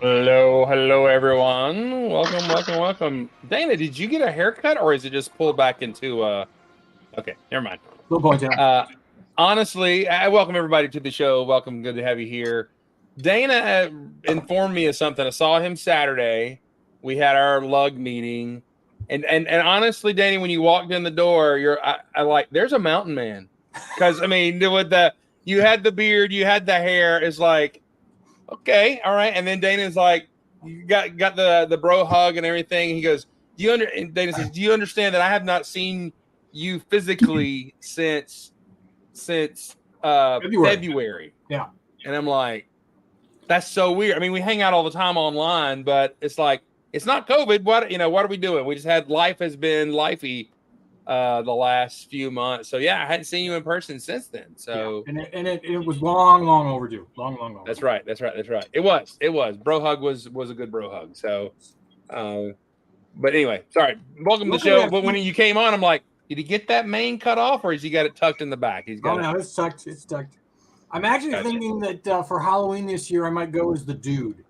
Hello, everyone. Welcome. Dana, did you get a haircut, or is it just pulled back into? Okay, never mind. Good point, Tim. Honestly, I welcome everybody to the show. Welcome, good to have you here. Dana informed me of something. I saw him Saturday. We had our lug meeting, and honestly, Dana, when you walked in the door, I like there's a mountain man, because I mean, with you had the beard, you had the hair. It's like, okay, all right. And then Dana's like, you got the bro hug and everything. He goes, and Dana says, do you understand that I have not seen you physically since February? Yeah. And I'm like, that's so weird. I mean, we hang out all the time online, but it's like, it's not COVID. What are we doing? We just had, life has been lifey the last few months. So yeah, I hadn't seen you in person since then. So yeah. And it was long overdue. Long. That's right. It was. Bro hug was a good bro hug. So, but anyway, sorry. Welcome to the show. But when you came on, I'm like, did he get that mane cut off, or has he got it tucked in the back? He's got no, it's tucked. I'm actually thinking that for Halloween this year, I might go as the dude.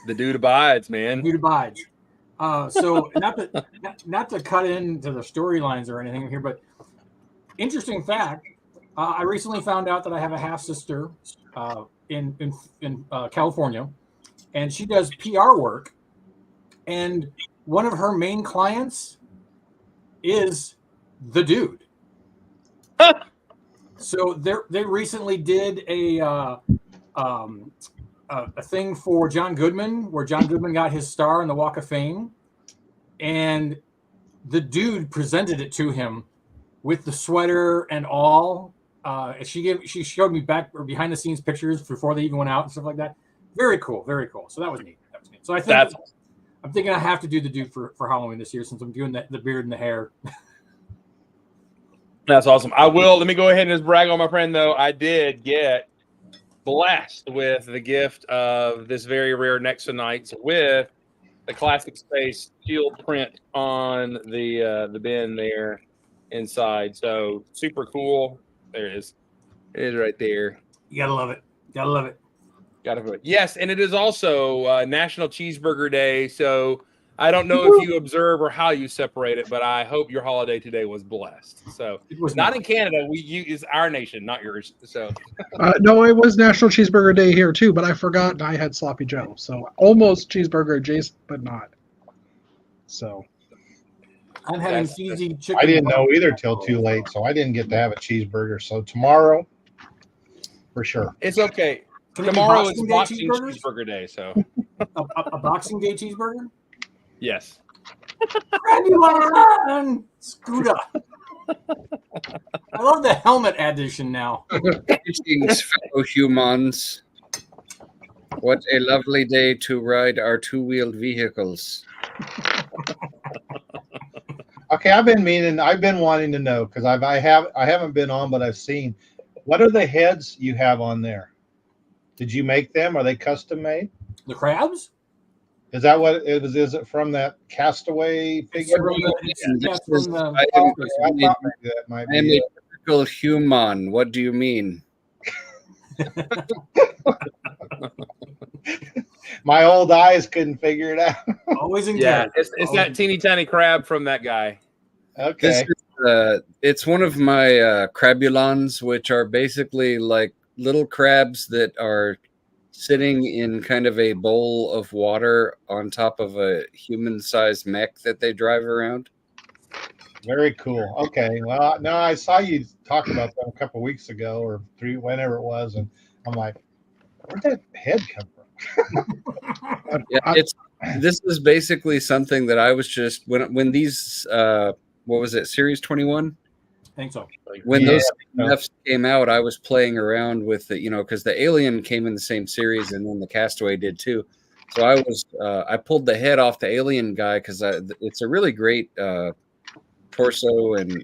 The dude abides, man. The dude abides. So not to cut into the storylines or anything here, but interesting fact. I recently found out that I have a half sister in California, and she does PR work, and one of her main clients is the dude. So they recently did a thing for John Goodman, where John Goodman got his star on the Walk of Fame, and the dude presented it to him with the sweater and all. She showed me behind the scenes pictures before they even went out and stuff like that. Very cool. So that was neat. So I think I'm thinking I have to do the dude for Halloween this year, since I'm doing the beard and the hair. That's awesome. Let me go ahead and just brag on my friend, though. I did get blessed with the gift of this very rare Nexonites with the Classic Space shield print on the bin there inside. So super cool. There it is. It is right there. You gotta love it. Yes, and it is also National Cheeseburger Day. So I don't know if you observe or how you separate it, but I hope your holiday today was blessed. So it was not in Canada. It's our nation, not yours. So no, it was National Cheeseburger Day here too, but I forgot I had Sloppy Joe. So almost cheeseburger adjacent, but not. So I'm having cheesy chicken. I didn't know either till too late, so I didn't get to have a cheeseburger. So tomorrow, for sure. It's okay. Tomorrow is Boxing Cheeseburger Day. So a Boxing Day cheeseburger. Yes. Scooter. I love the helmet addition now. Greetings, fellow humans. What a lovely day to ride our two-wheeled vehicles. Okay, I've been wanting to know, because I haven't been on, but I've seen. What are the heads you have on there? Did you make them? Are they custom made? The crabs? Is that what it was? Is it from that Castaway figure? I am a typical human. What do you mean? My old eyes couldn't figure it out. Always in it's that teeny tiny crab from that guy. Okay. It's one of my crabulons, which are basically like little crabs that are sitting in kind of a bowl of water on top of a human-sized mech that they drive around. Very cool. Okay. Well, no, I saw you talk about them a couple of weeks ago or whenever it was, and I'm like, where'd that head come from? This is basically something that I was just when these what was it, Series 21? I think so. When those Fs came out, I was playing around with it, because the Alien came in the same series, and then the Castaway did too. So I pulled the head off the Alien guy because it's a really great torso and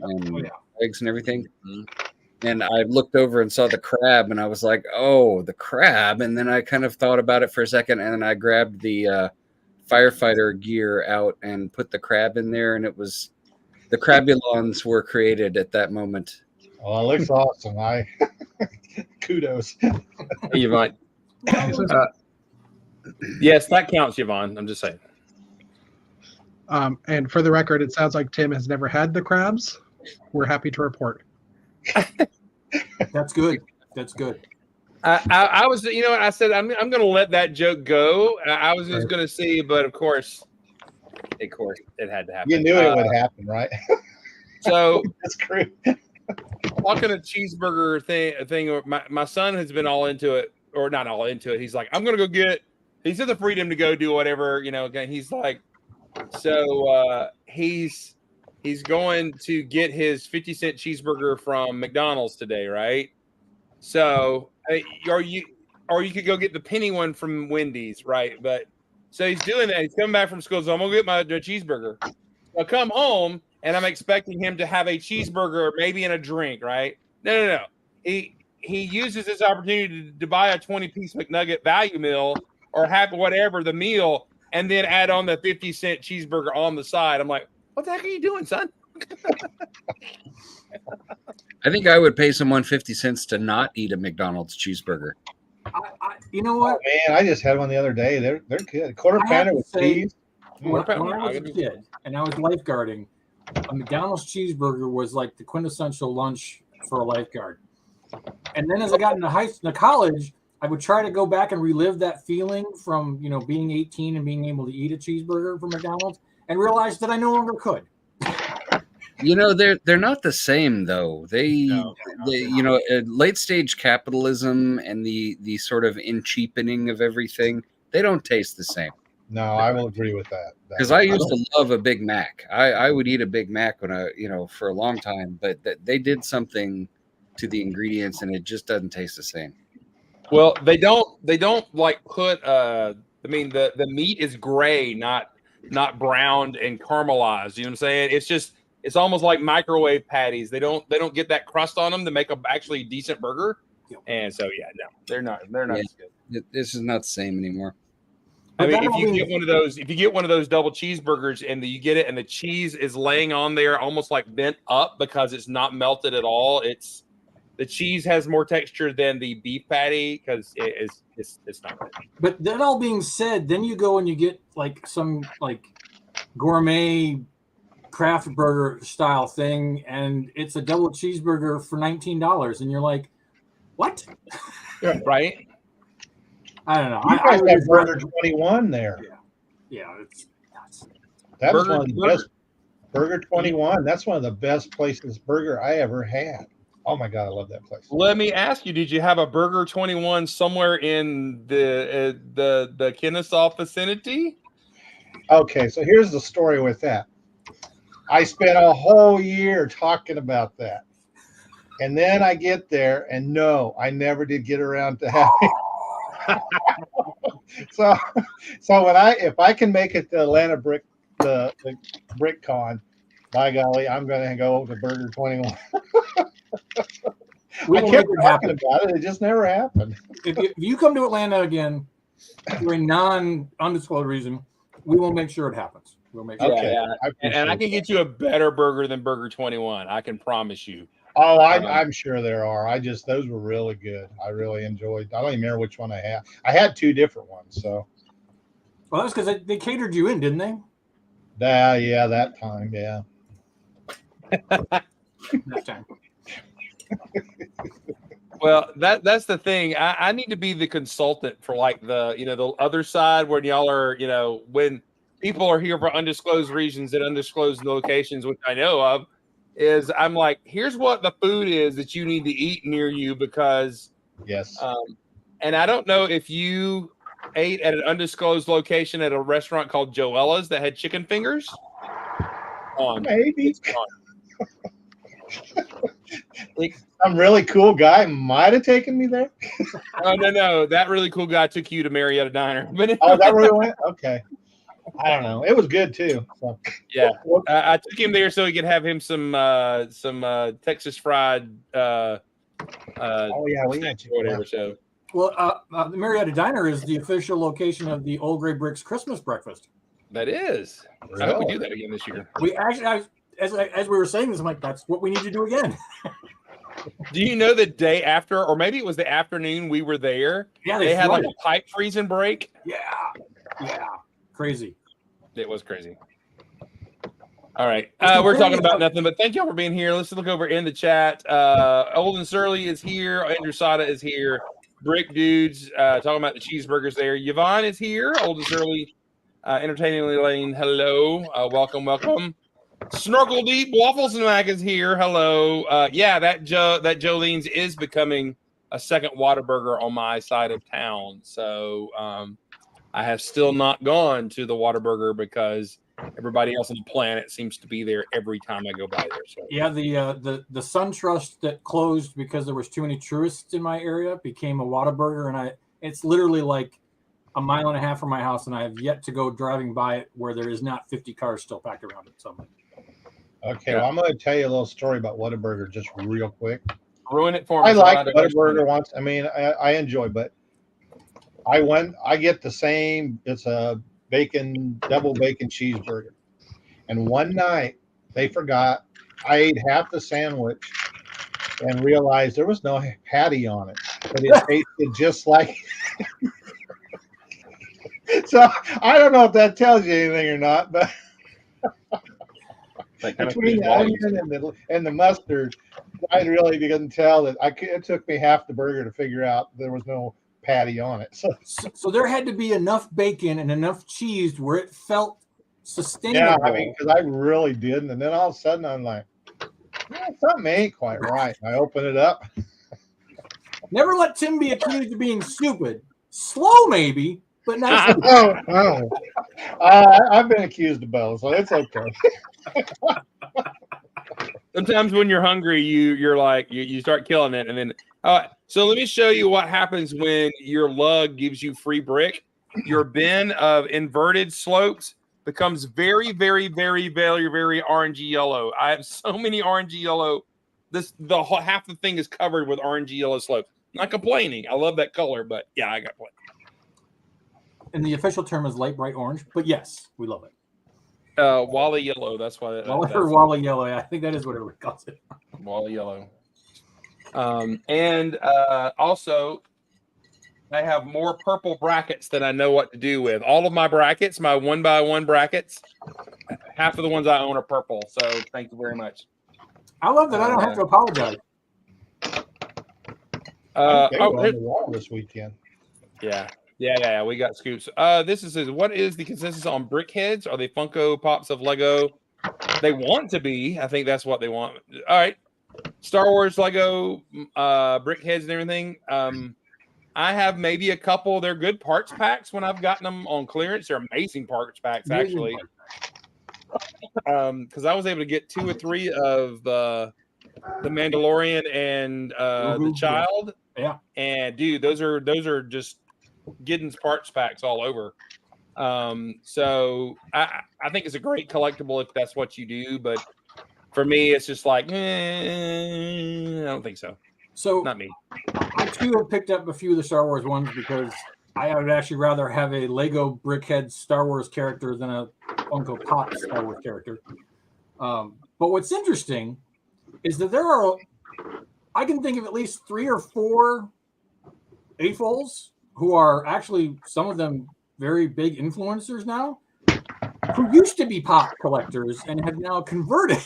legs and everything. Mm-hmm. And I looked over and saw the crab, and I was like, "Oh, the crab!" And then I kind of thought about it for a second, and then I grabbed the firefighter gear out and put the crab in there, and it was. The crabulons were created at that moment. Oh, it looks awesome. Kudos. You might. Yes, that counts, Yvonne. I'm just saying. And for the record, it sounds like Tim has never had the crabs. We're happy to report. That's good. That's good. I was, you know what I said? I'm going to let that joke go. I was just going to see, but of course, it had to happen. You knew it would happen, right? So That's great. Talking a cheeseburger thing. My son has been all into it, or not all into it. He's like, I'm going to go get. He's had the freedom to go do whatever, you know. He's like, so he's going to get his 50-cent cheeseburger from McDonald's today, right? So, or you could go get the penny one from Wendy's, right? But so he's doing that. He's coming back from school, so I'm gonna get my cheeseburger. I come home and I'm expecting him to have a cheeseburger, maybe and a drink, right? No. He uses this opportunity to buy a 20-piece McNugget value meal or have whatever the meal, and then add on the 50-cent cheeseburger on the side. I'm like, what the heck are you doing, son? I think I would pay someone 50 cents to not eat a McDonald's cheeseburger. You know what? Oh, man, I just had one the other day. They're good. Quarter pounder with cheese. When I was a kid and I was lifeguarding, a McDonald's cheeseburger was like the quintessential lunch for a lifeguard. And then as I got into college, I would try to go back and relive that feeling from, you know, being 18 and being able to eat a cheeseburger from McDonald's, and realized that I no longer could. You know, they're not the same though. They you know, late stage capitalism and the sort of in cheapening of everything, they don't taste the same. No, I will agree with that. Because I used to love a Big Mac. I would eat a Big Mac when for a long time, but they did something to the ingredients and it just doesn't taste the same. Well, they don't like put I mean the meat is gray, not browned and caramelized. You know what I'm saying? It's almost like microwave patties. They don't get that crust on them to make a actually decent burger. And so no, they're not as good. This is not the same anymore. I mean, if you get one of those double cheeseburgers and you get it and the cheese is laying on there almost like bent up because it's not melted at all, the cheese has more texture than the beef patty because it's not good. But that all being said, then you go and you get like some like gourmet craft burger style thing, and it's a double cheeseburger for $19, and you're like, what? Right? I don't know. I have Burger 21 there. Yeah, it's nuts. That was one of the best. Burger 21. That's one of the best places burger I ever had. Oh my God, I love that place. Let me ask you: did you have a Burger 21 somewhere in the Kennesaw vicinity? Okay, so here's the story with that. I spent a whole year talking about that, and then I get there, and no, I never did get around to having. so if I can make it to Atlanta the Brick Con, by golly, I'm going to go to Burger 21. I kept talking about it. It just never happened. If you come to Atlanta again for a undisclosed reason, we will make sure it happens. We'll make sure. Okay, and I can get you a better burger than Burger 21. I can promise you. Oh, I'm sure there are. Those were really good. I really enjoyed. I don't even remember which one I had. I had two different ones. So. Well, that's because they catered you in, didn't they? Yeah, that time, yeah. That time. Well, that's the thing. I need to be the consultant for like the other side when y'all are, when people are here for undisclosed reasons at undisclosed locations, which I know of, is I'm like, here's what the food is that you need to eat near you because yes. And I don't know if you ate at an undisclosed location at a restaurant called Joella's that had chicken fingers. Maybe. Some really cool guy might have taken me there. No. That really cool guy took you to Marietta Diner. Oh, that really went? Okay. I don't know. It was good too. So. Yeah, I took him there so he could have him some Texas fried. Oh yeah, we had whatever. So. Well, the Marietta Diner is the official location of the Old Gray Bricks Christmas breakfast. That is. Really? I hope we do that again this year. We actually, as we were saying this, I'm like, that's what we need to do again. Do you know the day after, or maybe it was the afternoon we were there? Yeah, they had like a pipe freezing break. Yeah. Yeah, crazy. It was crazy. All right. We're talking about nothing, but thank y'all for being here. Let's look over in the chat. Old and Surly is here. Andrew Sada is here. Brick Dudes talking about the cheeseburgers there. Yvonne is here. Old and Surly, Entertainingly Lane. Hello. Welcome. Snorkel Deep Waffles and Mac is here. Hello. That Jolene's is becoming a second Whataburger on my side of town. So I have still not gone to the Whataburger because everybody else on the planet seems to be there every time I go by there. So. Yeah, the SunTrust that closed because there was too many tourists in my area became a Whataburger, and it's literally like a mile and a half from my house, and I have yet to go driving by it where there is not 50 cars still packed around it. So. Okay, well, I'm going to tell you a little story about Whataburger just real quick. Ruin it for me. I like Whataburger once. I mean, I enjoy, but I get the same. It's a double bacon cheeseburger. And one night they forgot. I ate half the sandwich and realized there was no patty on it, but it tasted just like. So I don't know if that tells you anything or not, but between the onion and the mustard, I really didn't tell that. It took me half the burger to figure out there was no patty on it. So there had to be enough bacon and enough cheese where it felt sustainable. Yeah, I mean, because I really didn't. And then all of a sudden I'm like, something ain't quite right. I open it up. Never let Tim be accused of being stupid. Slow, maybe, but not stupid. I've been accused of both, so it's okay. Sometimes when you're hungry, you're like you start killing it, and then so let me show you what happens when your lug gives you free brick. Your bin of inverted slopes becomes very, very, very, very, very orangey yellow. I have so many orangey yellow. The whole half the thing is covered with orangey yellow slopes. Not complaining. I love that color, but yeah, I got plenty. And the official term is light bright orange, but yes, we love it. Wally yellow. That's why. Wally yellow. I think that is what everybody calls it. Wally yellow. And also, I have more purple brackets than I know what to do with. All of my brackets, my 1x1 brackets, half of the ones I own are purple. So thank you very much. I love that I don't have to apologize. On the wall this weekend. Yeah, we got scoops. This is what is the consensus on brickheads? Are they Funko Pops of Lego? They want to be. I think that's what they want. All right. Star Wars Lego brickheads and everything. I have maybe a couple. They're good parts packs when I've gotten them on clearance. They're amazing parts packs, actually. Because I was able to get 2 or 3 of the Mandalorian and the Child. Yeah. And dude, those are just Giddens parts packs all over. So I think it's a great collectible if that's what you do, but for me it's just like I don't think so. So not me. I too have picked up a few of the Star Wars ones because I would actually rather have a Lego brickhead Star Wars character than a Funko Pop Star Wars character. But what's interesting is that I can think of at least 3 or 4 AFOLs who are actually, some of them, very big influencers now, who used to be pop collectors and have now converted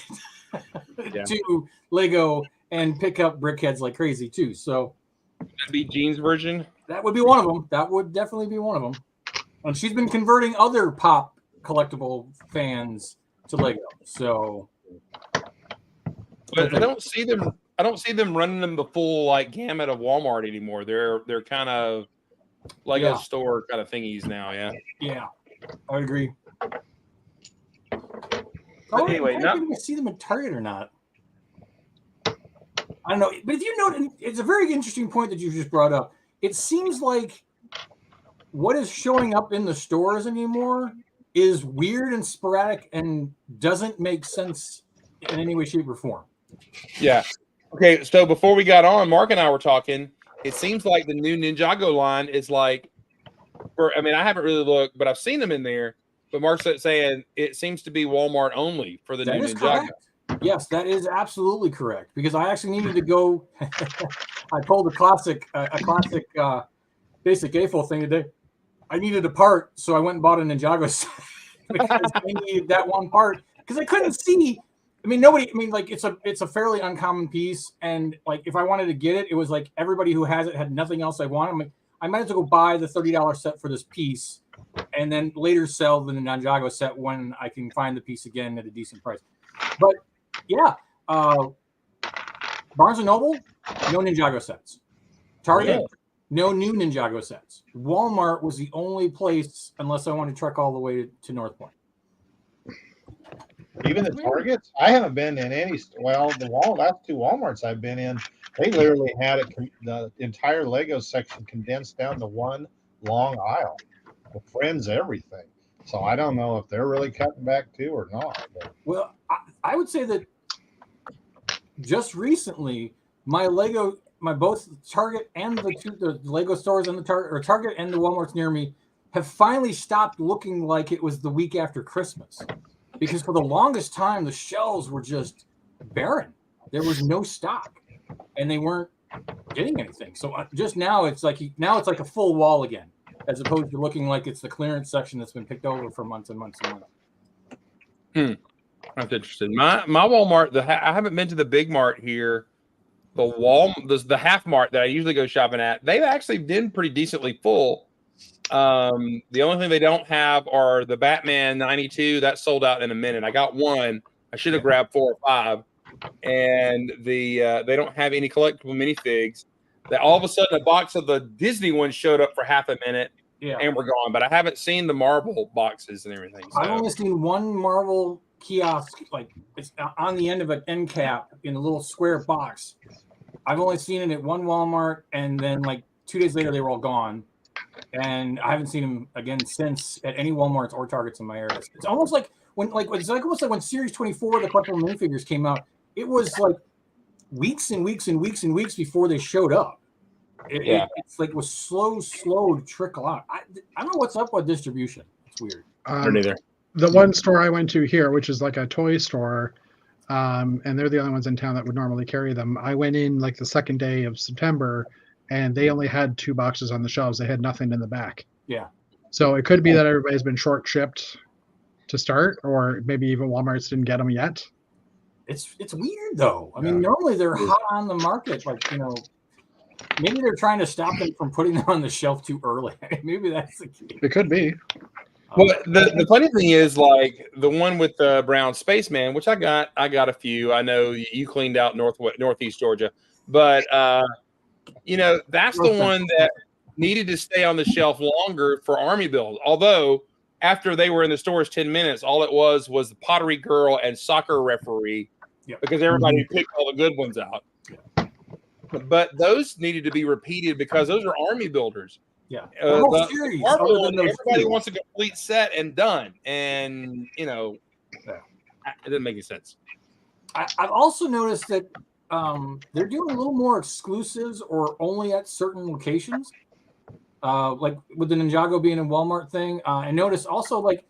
to Lego and pick up brickheads like crazy too. So that'd be Jean's version. That would be one of them. That would definitely be one of them. And she's been converting other pop collectible fans to Lego. So, but I don't see them running them the full like gamut of Walmart anymore. They're kind of Lego store kind of thingies now. Yeah, I would agree. But anyway, I don't think we see them at Target or not. I don't know, but if you note, it's a very interesting point that you just brought up. It seems like what is showing up in the stores anymore is weird and sporadic and doesn't make sense in any way, shape, or form. Yeah. Okay, so before we got on, Mark and I were talking. It seems like the new Ninjago line is like, I haven't really looked, but I've seen them in there. But Mark's saying it seems to be Walmart only for the new Ninjago. Correct. Yes, that is absolutely correct. Because I actually needed to go. I pulled a classic basic AFOL thing today. I needed a part, so I went and bought a Ninjago set because I needed that one part because I couldn't see. I mean, like it's a fairly uncommon piece, and like if I wanted to get it, it was like everybody who has it had nothing else I wanted. I'm like, I might as well go buy the $30 set for this piece, and then later sell the Ninjago set when I can find the piece again at a decent price. But yeah, Barnes and Noble, no Ninjago sets. Target, no new Ninjago sets. Walmart was the only place, unless I wanted to trek all the way to North Point. Even the Targets, I haven't been in any. Well, last two Walmarts I've been in, they literally had the entire Lego section condensed down to one long aisle with friends, everything. So I don't know if they're really cutting back too or not. But. Well, I would say that just recently, my both Target and the Lego stores and Target and the Walmarts near me have finally stopped looking like it was the week after Christmas. Because for the longest time, the shelves were just barren. There was no stock, and they weren't getting anything. So just now, it's like a full wall again, as opposed to looking like it's the clearance section that's been picked over for months and months and months. That's interesting. My Walmart, I haven't been to the big mart here. The half mart that I usually go shopping at, they've actually been pretty decently full. The only thing they don't have are the Batman 92. That sold out in a minute. I got one. I should have grabbed 4 or 5. And they don't have any collectible minifigs. That all of a sudden a box of the Disney ones showed up for half a minute and we're gone. But I haven't seen the Marvel boxes and everything. So. I've only seen one Marvel kiosk, like it's on the end of an end cap in a little square box. I've only seen it at one Walmart, and then like 2 days later they were all gone. And I haven't seen them again since at any Walmarts or Targets in my area. It's almost like almost like when Series 24, the collectible minifigures came out. It was like weeks and weeks and weeks and weeks before they showed up. It's like it was slow to trickle out. I don't know what's up with distribution. It's weird. Neither. The one store I went to here, which is like a toy store, and they're the only ones in town that would normally carry them. I went in like the second day of September, and they only had 2 boxes on the shelves. They had nothing in the back. Yeah. So it could be that everybody's been short shipped to start, or maybe even Walmart's didn't get them yet. It's weird though. I mean, normally they're hot on the market. Like, maybe they're trying to stop them from putting them on the shelf too early. Maybe that's the key. It could be. Well, the funny thing is, like the one with the brown spaceman, which I got a few. I know you cleaned out Northeast Georgia, but that's the one that needed to stay on the shelf longer for Army build. Although after they were in the stores 10 minutes, all it was the pottery girl and soccer referee, because everybody picked all the good ones out. Yeah. But those needed to be repeated because those are Army builders. Yeah, the Marvel one, everybody wants a complete set and done, and it doesn't make any sense. I've also noticed that they're doing a little more exclusives or only at certain locations, like with the Ninjago being a Walmart thing. I noticed also like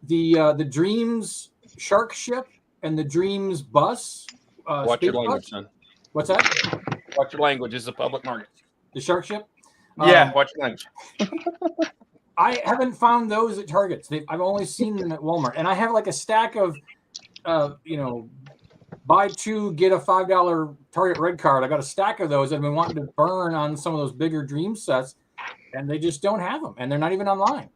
the Dreams shark ship and the Dreams bus. Watch your language, son. What's that? Watch your language. It's a public market. The shark ship. Yeah, watch your language. I haven't found those at Targets. I've only seen them at Walmart, and I have like a stack of, buy 2 get a $5 Target Red card. I got a stack of those. I've been wanting to burn on some of those bigger Dream sets, and they just don't have them, and they're not even online.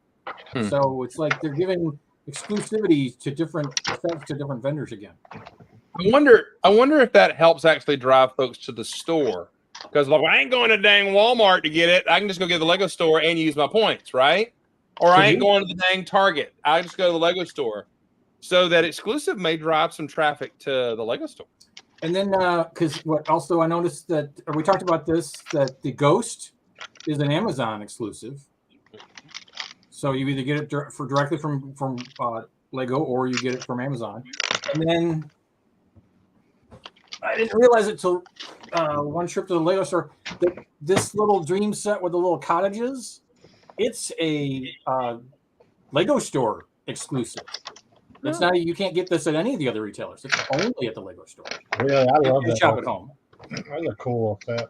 So it's like they're giving exclusivity to different sets to different vendors again. I wonder if that helps actually drive folks to the store. Because I ain't going to dang Walmart to get it. I can just go get the Lego store and use my points, right? Or I ain't going to the dang Target. I just go to the Lego store. So that exclusive may drive some traffic to the Lego store. And then, because also I noticed that, or we talked about this, that the Ghost is an Amazon exclusive. So you either get it directly from Lego or you get it from Amazon. And then I didn't realize it till one trip to the Lego store that this little Dream set with the little cottages, it's a Lego store exclusive. It's not. You can't get this at any of the other retailers. It's only at the Lego store. Really, I love that. Shop at home. That's a cool set.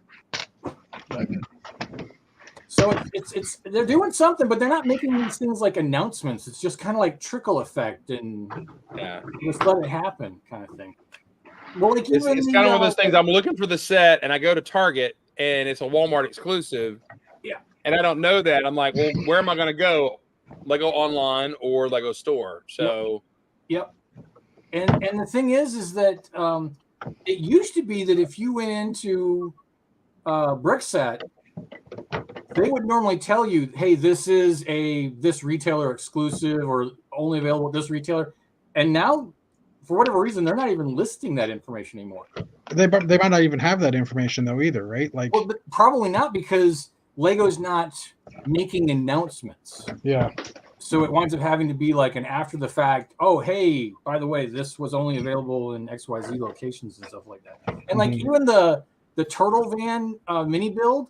So So it's they're doing something, but they're not making these things like announcements. It's just kind of like trickle effect and just let it happen kind of thing. Well, like it's kind of one of those things. I'm looking for the set, and I go to Target, and it's a Walmart exclusive. Yeah. And I don't know that. I'm like, well, where am I going to go? Lego online or Lego store? So. Yep. And the thing is that it used to be that if you went into Brickset, they would normally tell you, hey, this is this retailer exclusive or only available at this retailer. And now, for whatever reason, they're not even listing that information anymore. They might not even have that information though either, right? Like, well, but probably not, because Lego's not making announcements. Yeah. So it winds up having to be like an after the fact, oh, hey, by the way, this was only available in XYZ locations and stuff like that. And like even the Turtle Van mini build,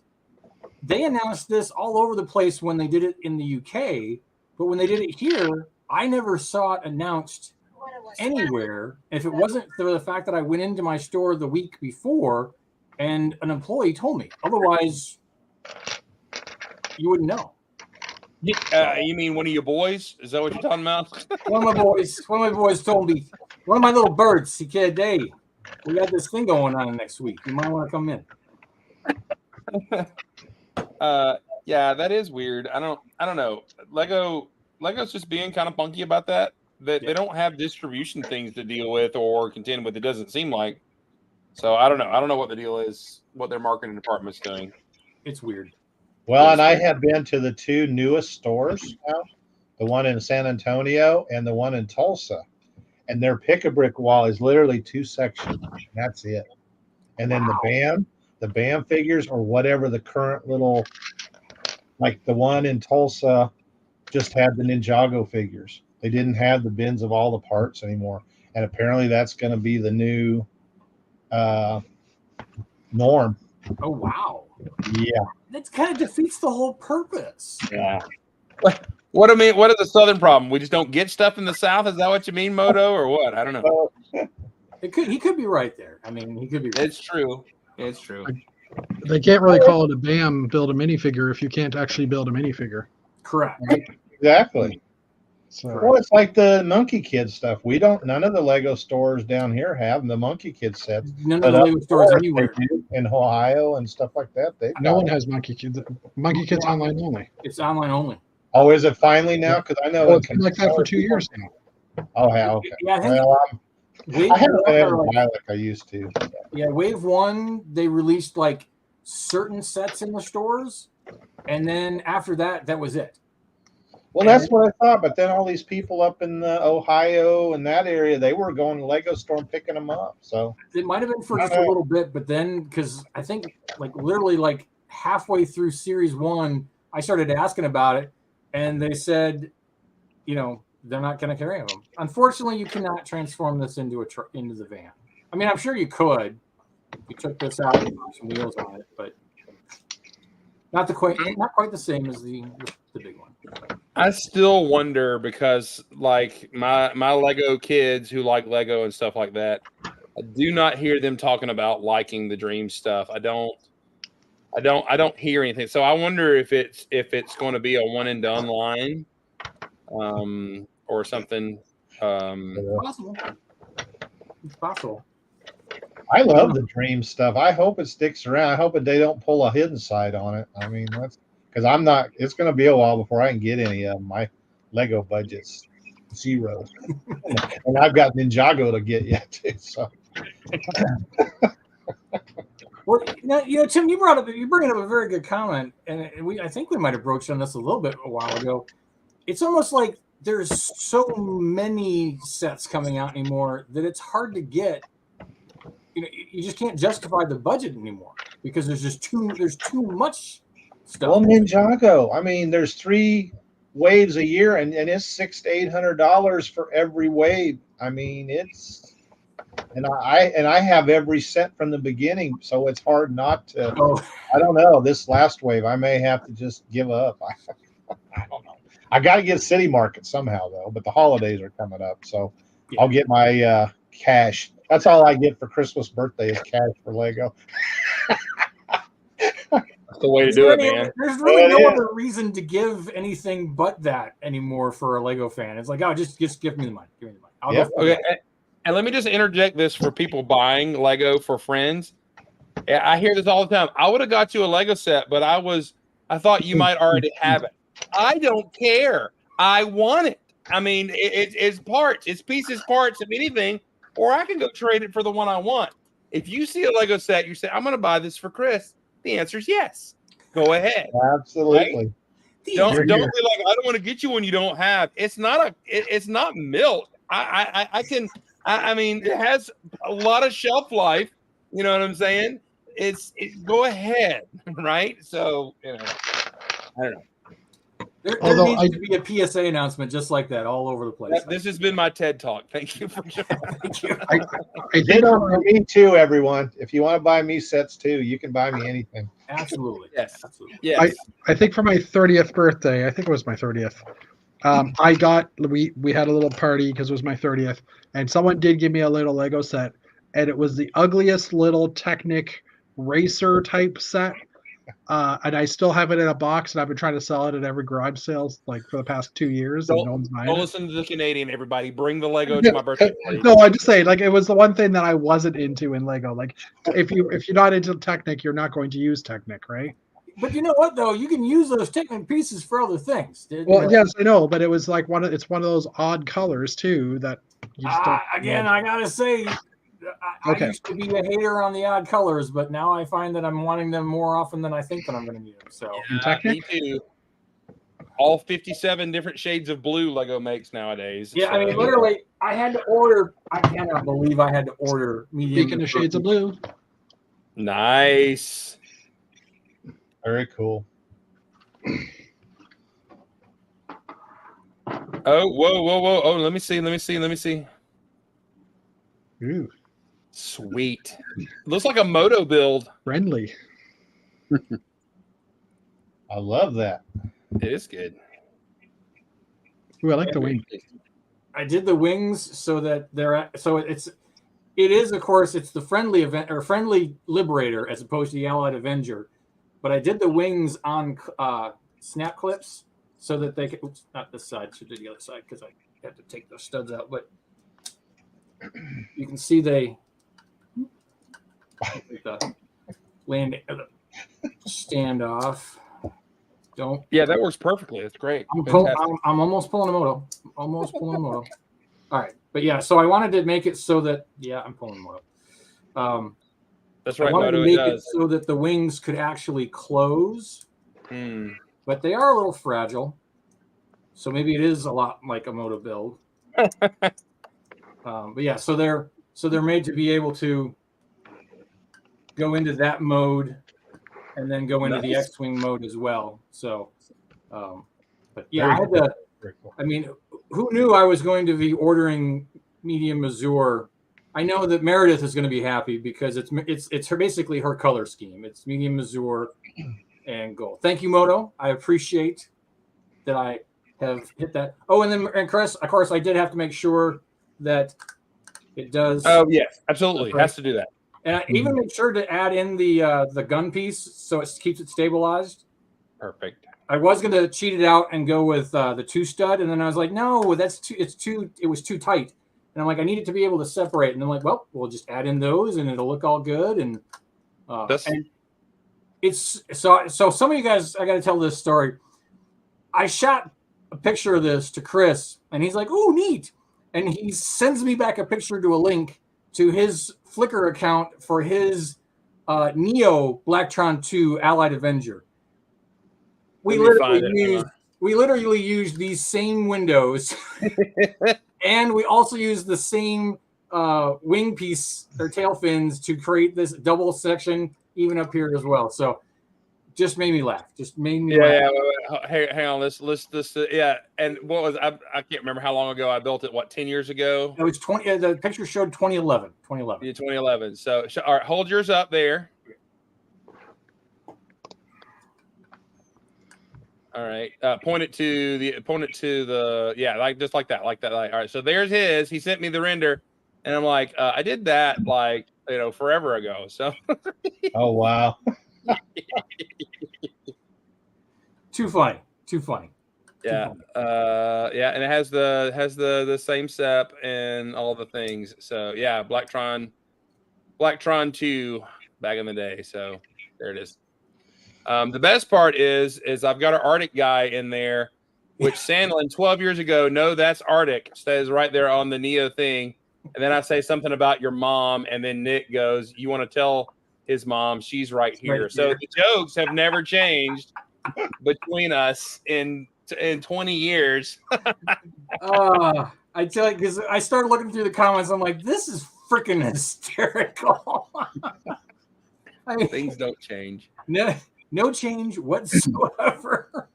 they announced this all over the place when they did it in the UK, but when they did it here, I never saw it announced anywhere. If it wasn't for the fact that I went into my store the week before and an employee told me, otherwise you wouldn't know. You mean one of your boys? Is that what you're talking about? One of my boys told me, one of my little birds, he said, hey, we got this thing going on next week. You might want to come in. Yeah, that is weird. I don't know. Lego's just being kind of funky about that. They don't have distribution things to deal with or contend with. It doesn't seem like. So I don't know. I don't know what the deal is, what their marketing department's doing. It's weird. Well, and I have been to the two newest stores now, the one in San Antonio and the one in Tulsa. And their pick-a-brick wall is literally 2 sections. That's it. And then the BAM figures or whatever the current little, like the one in Tulsa just had the Ninjago figures. They didn't have the bins of all the parts anymore. And apparently that's going to be the new norm. Oh, wow. Yeah. That kind of defeats the whole purpose. Yeah. What I mean, what is the Southern problem? We just don't get stuff in the South? Is that what you mean, Moto, or what? I don't know. He could be right there. I mean, he could be right. It's true. It's true. They can't really call it a BAM build a minifigure if you can't actually build a minifigure. Correct. Exactly. So, well, it's like the Monkey Kid stuff. None of the Lego stores down here have the Monkey Kid sets. None of the Lego stores anywhere. In Ohio and stuff like that. No one has Monkey Kids. Monkey Kids online only. It's online only. Oh, is it finally now? Because I know it's been like that for 2 years now. Oh, yeah, okay. Yeah, I haven't been able to buy like I used to. Yeah, Wave 1, they released like certain sets in the stores, and then after that, that was it. Well, that's what I thought, but then all these people up in Ohio and that area, they were going to the Lego store and picking them up. So it might have been for just a little bit, but then because I think like literally like halfway through Series 1, I started asking about it, and they said, you know, they're not going to carry them. Unfortunately, you cannot transform this into into the van. I mean, I'm sure you could. You took this out and put some wheels on it, but not quite the same as the big one. I still wonder because, like my Lego kids who like Lego and stuff like that, I do not hear them talking about liking the Dream stuff. I don't hear anything. So I wonder if it's going to be a one and done line, or something. Possible. It's possible. I love the Dream stuff. I hope it sticks around. I hope they don't pull a hidden side on it. I mean, that's because I'm not. It's going to be a while before I can get any of my Lego budget's zero, and I've got Ninjago to get yet too. So. Well, you know, Tim, you're bringing up a very good comment, and I think we might have broached on this a little bit a while ago. It's almost like there's so many sets coming out anymore that it's hard to get. You know, you just can't justify the budget anymore because there's too much stuff. Well, Ninjago. I mean, there's 3 waves a year, and it's $600 to $800 for every wave. I mean, it's and I have every set from the beginning, so it's hard not to. Oh. I don't know. This last wave, I may have to just give up. I don't know. I got to get City Market somehow though, but the holidays are coming up, so yeah. I'll get my cash. That's all I get for Christmas, birthday is cash for Lego. That's the way to do it, There's man. really no other reason to give anything but that anymore for a Lego fan. It's like, oh, just give me the money. Give me the money. I'll go. Okay. And let me just interject this for people buying Lego for friends. I hear this all the time. I would have got you a Lego set, but I thought you might already have it. I don't care. I want it. I mean, it's parts, it's pieces, parts of anything, or I can go trade it for the one I want. If you see a Lego set, you say, I'm going to buy this for Chris. The answer is yes. Go ahead. Absolutely. Right? Don't be like, I don't want to get you one you don't have. It's not milk. I mean, it has a lot of shelf life. You know what I'm saying? Go ahead, right? So, I don't know. There needs to be a PSA announcement just like that all over the place. This has been my TED Talk. Thank you for Thank you. I think for me too, everyone. If you want to buy me sets too, you can buy me anything. Absolutely. Yes. Absolutely. Yes. I think for my 30th birthday, I think it was my 30th. We had a little party because it was my 30th, and someone did give me a little Lego set, and it was the ugliest little Technic racer type set. And I still have it in a box, and I've been trying to sell it at every garage sales like for the past 2 years. And no one's buying Don't it. listen to the Canadian, everybody. Bring the Lego to my birthday party. No, I just say like it was the one thing that I wasn't into in Lego. Like if you're not into Technic, you're not going to use Technic, right? But you know what though? You can use those Technic pieces for other things. Well, yes, I know, but it was like one of those odd colors too that you just don't. Again, I gotta say, I used to be a hater on the odd colors, but now I find that I'm wanting them more often than I think that I'm going to need them. So me too. All 57 different shades of blue Lego makes nowadays. Yeah, so. I mean, literally, I had to order. I cannot believe I had to order medium. Speaking of shades of blue, nice. Very cool. Oh, whoa. Oh, let me see. Ooh. Sweet. Looks like a moto build. Friendly. I love that. It is good. Ooh, I like the wing. I did the wings so that it is of course it's the friendly event or friendly liberator as opposed to the Allied Avenger. But I did the wings on snap clips so that they could, oops, not this side, so the other side because I had to take those studs out. But you can see they land stand off. Don't. Yeah, that works perfectly. That's great. I'm almost pulling a moto. All right, but yeah, so I wanted to make it so that I'm pulling a moto. That's right. I wanted to make it so that the wings could actually close, but they are a little fragile. So maybe it is a lot like a moto build. But yeah, so they're made to be able to go into that mode and then go into the X-Wing mode as well. So, but yeah, I had to. I mean, who knew I was going to be ordering medium Azure? I know that Meredith is going to be happy because it's her basically her color scheme. It's medium Azure and gold. Thank you, Moto. I appreciate that I have hit that. Oh, and Chris, of course, I did have to make sure that it does. Oh yes, absolutely, right. Has to do that. And I even made sure to add in the gun piece so it keeps it stabilized. Perfect. I was going to cheat it out and go with the 2-stud, and then I was like, no, that's too. It was too tight. And I'm like, I need it to be able to separate. And I'm like, well, we'll just add in those and it'll look all good. And it's so some of you guys, I got to tell this story. I shot a picture of this to Chris and he's like, oh, neat. And he sends me back a picture to a link to his Flickr account for his Neo Blacktron 2 Allied Avenger. We literally used these same windows. And we also use the same wing piece or tail fins to create this double section even up here as well. So just made me laugh. Yeah. Hang on. Let's yeah. And what was I can't remember how long ago I built it. What, 10 years ago? It was 20. The picture showed 2011. Yeah, 2011. So all right, hold yours up there. All right. Point it to the like just like that. All right. So there's his. He sent me the render, and I'm like, I did that forever ago. So. Oh wow. Too funny. Too funny. Yeah. Yeah, and it has the same sep and all the things. So yeah, Blacktron 2 back in the day. So there it is. The best part is I've got an Arctic guy in there, which Sandlin 12 years ago, no, that's Arctic, says right there on the Neo thing. And then I say something about your mom, and then Nick goes, "You want to tell his mom she's right here." Right So here. the jokes have never changed between us in 20 years. I tell you, because I started looking through the comments, I'm like, this is freaking hysterical. I mean, Things don't change. no change whatsoever.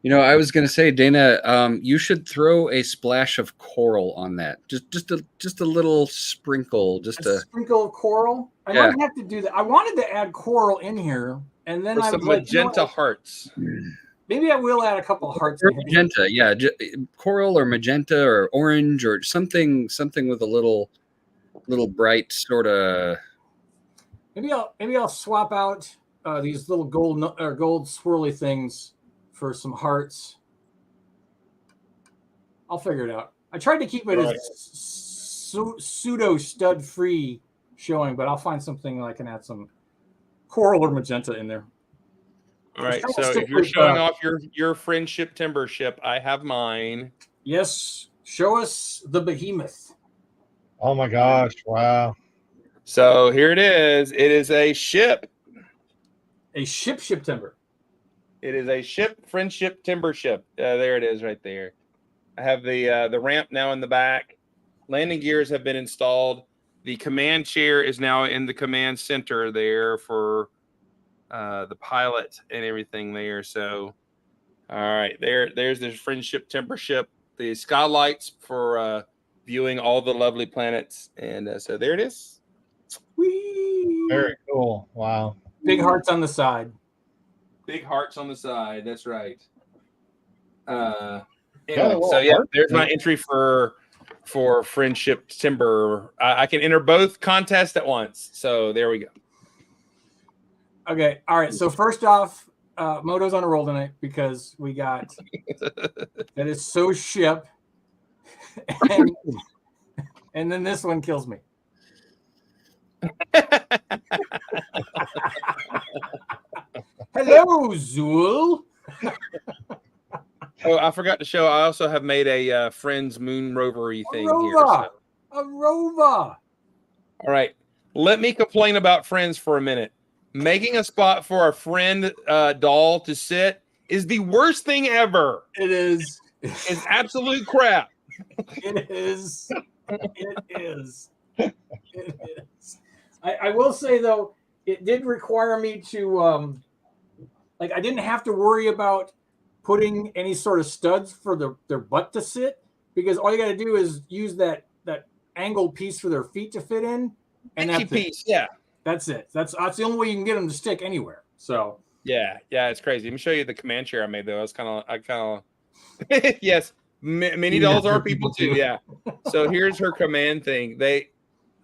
You know, I was going to say, Dana, you should throw a splash of coral on that. Just a little sprinkle. A sprinkle of coral. I might have to do that. I wanted to add coral in here, and then Or I was some like, magenta hearts. Maybe I will add a couple of hearts. Or magenta, yeah, coral or magenta or orange or something with a little bright sort of. Maybe I'll swap out these little gold swirly things for some hearts. I'll figure it out. I tried to keep it as pseudo stud free showing, but I'll find something I can add some coral or magenta in there. All right. So if you're showing off your friendship timber ship, I have mine. Yes. Show us the behemoth. Oh my gosh! Wow. So here it is. It is a ship. A ship timber. It is a ship friendship timber ship. There it is, right there. I have the ramp now in the back. Landing gears have been installed. The command chair is now in the command center there for the pilot and everything there. So, all right, there's the friendship timber ship. The skylights for viewing all the lovely planets, and so there it is. Whee! Very cool. Wow. Big hearts on the side. Big hearts on the side. That's right. Anyway, there's my entry for friendship timber. I can enter both contests at once. So there we go. Okay. All right. So first off, Moto's on a roll tonight because we got that is so ship, and then this one kills me. Hello, Zool. Oh, I forgot to show. I also have made a Friends moon rovery thing here. So. A rover. All right. Let me complain about Friends for a minute. Making a spot for a friend doll to sit is the worst thing ever. It is. It's absolute crap. It is. It is. It is. I will say, though, it did require me to, I didn't have to worry about putting any sort of studs for their butt to sit, because all you got to do is use that angled piece for their feet to fit in, and that's piece. Yeah, that's it. That's the only way you can get them to stick anywhere. So yeah, it's crazy. Let me show you the command chair I made though. I kind of yes, mini dolls are people too. Yeah. So here's her command thing.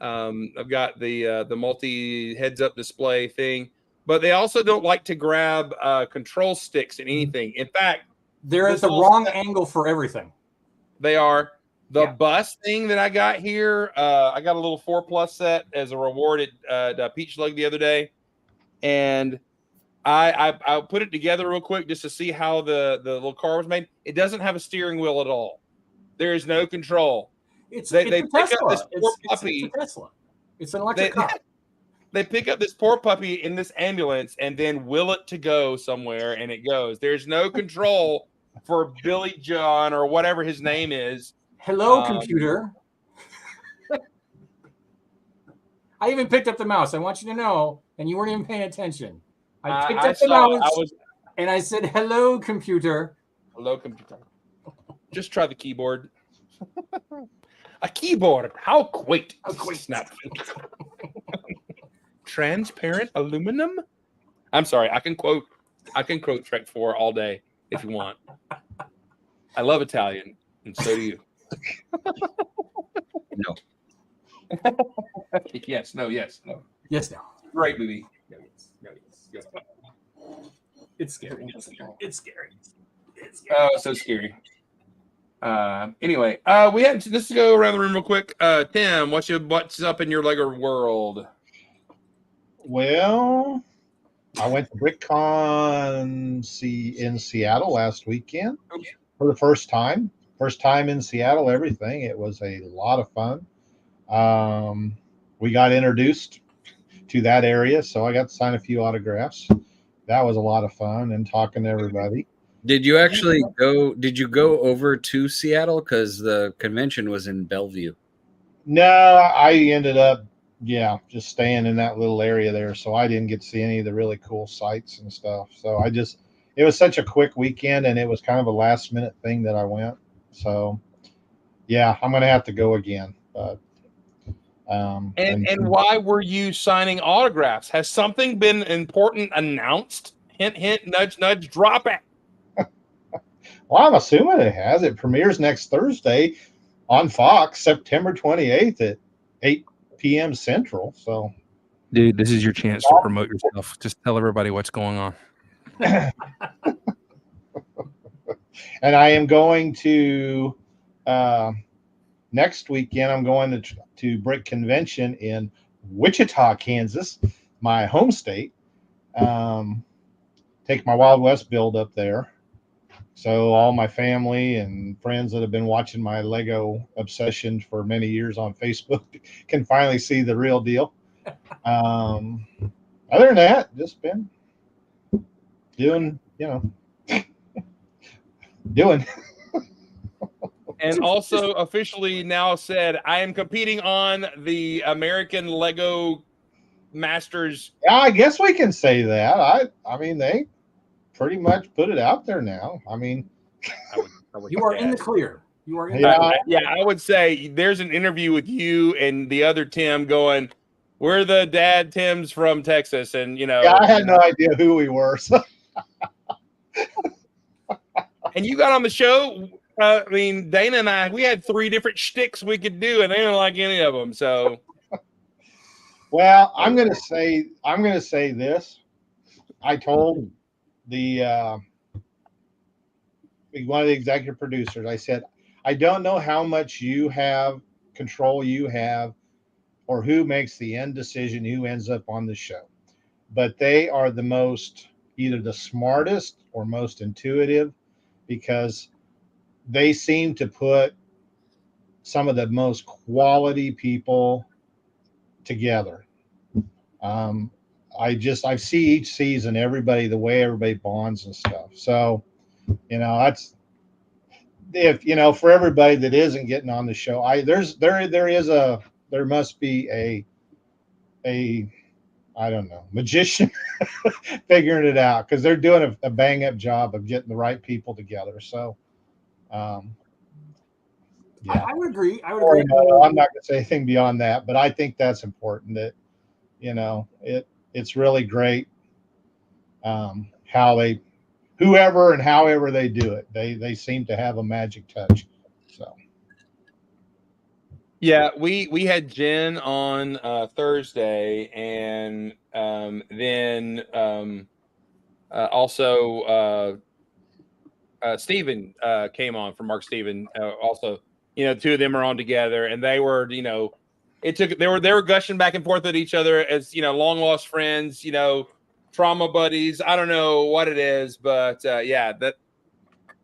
I've got the multi heads up display thing. But they also don't like to grab control sticks in anything. In fact, they're at the wrong angle for everything. They are. The bus thing that I got here, I got a little 4+ set as a reward at Peach Lug the other day. And I put it together real quick just to see how the little car was made. It doesn't have a steering wheel at all. There is no control. It's a Tesla. It's a Tesla. It's an electric car. They pick up this poor puppy in this ambulance and then will it to go somewhere, and it goes. There's no control for Billy John or whatever his name is. Hello, computer. I even picked up the mouse. I want you to know, and you weren't even paying attention. I picked up the mouse, and I said, hello, computer. Hello, computer. Just try the keyboard. A keyboard. How quaint. How quaint. Snap. Transparent aluminum. I'm sorry. I can quote Trek 4 all day if you want. I love Italian, and so do you. No. Yes. No. Yes. No. Yes. No. Great movie. No. Yes. No. Yes. It's scary. It's scary. Oh, so scary. Anyway, we had to just go around the room real quick. Tim, what's up in your Lego world? Well, I went to BrickCon in Seattle last weekend for the first time. First time in Seattle, everything. It was a lot of fun. We got introduced to that area, so I got to sign a few autographs. That was a lot of fun and talking to everybody. Did you actually go? Did you go over to Seattle because the convention was in Bellevue? No, I ended up, just staying in that little area there. So I didn't get to see any of the really cool sights and stuff. So it was such a quick weekend, and it was kind of a last minute thing that I went. So yeah, I'm going to have to go again. But and why were you signing autographs? Has something been important announced? Hint, hint, nudge, nudge, drop it. Well, I'm assuming it has. It premieres next Thursday on Fox, September 28th at 8 p.m. Central. So, dude, this is your chance to promote yourself. Just tell everybody what's going on. And I am going to next weekend. I'm going to Brick Convention in Wichita, Kansas, my home state. Take my Wild West build up there. So all my family and friends that have been watching my Lego obsession for many years on Facebook can finally see the real deal. Other than that, just been doing. And also officially now said, I am competing on the American Lego Masters. Yeah, I guess we can say that. I mean, they pretty much put it out there now. I mean, you are in the clear. You are in I would say there's an interview with you and the other Tim going, we're the dad Tims from Texas. And, I had no idea who we were. So. And you got on the show. Dana and I, we had 3 different shticks we could do, and they didn't like any of them. So, well, I'm gonna say this. I told one of the executive producers, I said, I don't know how much control you have, or who makes the end decision, who ends up on the show, but they are either the smartest or most intuitive, because they seem to put some of the most quality people together. I see each season, the way everybody bonds and stuff. So, that's, for everybody that isn't getting on the show, there must be a I don't know, magician figuring it out, because they're doing a bang up job of getting the right people together. So, I would agree. I'm not going to say anything beyond that, but I think that's important. That it's really great however they do it. They seem to have a magic touch. So. Yeah, we had Jen on Thursday, and then also Steven came on from Mark Steven. Also, 2 of them are on together, and they were, they were gushing back and forth at each other as long lost friends, trauma buddies. I don't know what it is, but that.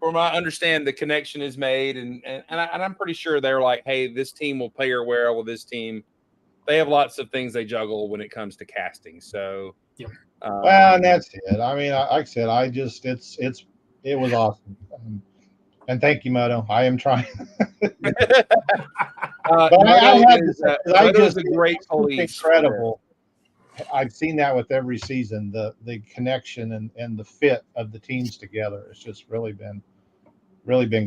From what I understand, the connection is made, and I'm pretty sure they're like, hey, this team will pair well with this team. They have lots of things they juggle when it comes to casting. So, yep. Well, and that's it. I mean, like I said, it was awesome, and thank you, Moto. I am trying. Moto's a great police. Incredible. I've seen that with every season, the connection and the fit of the teams together. It's just really been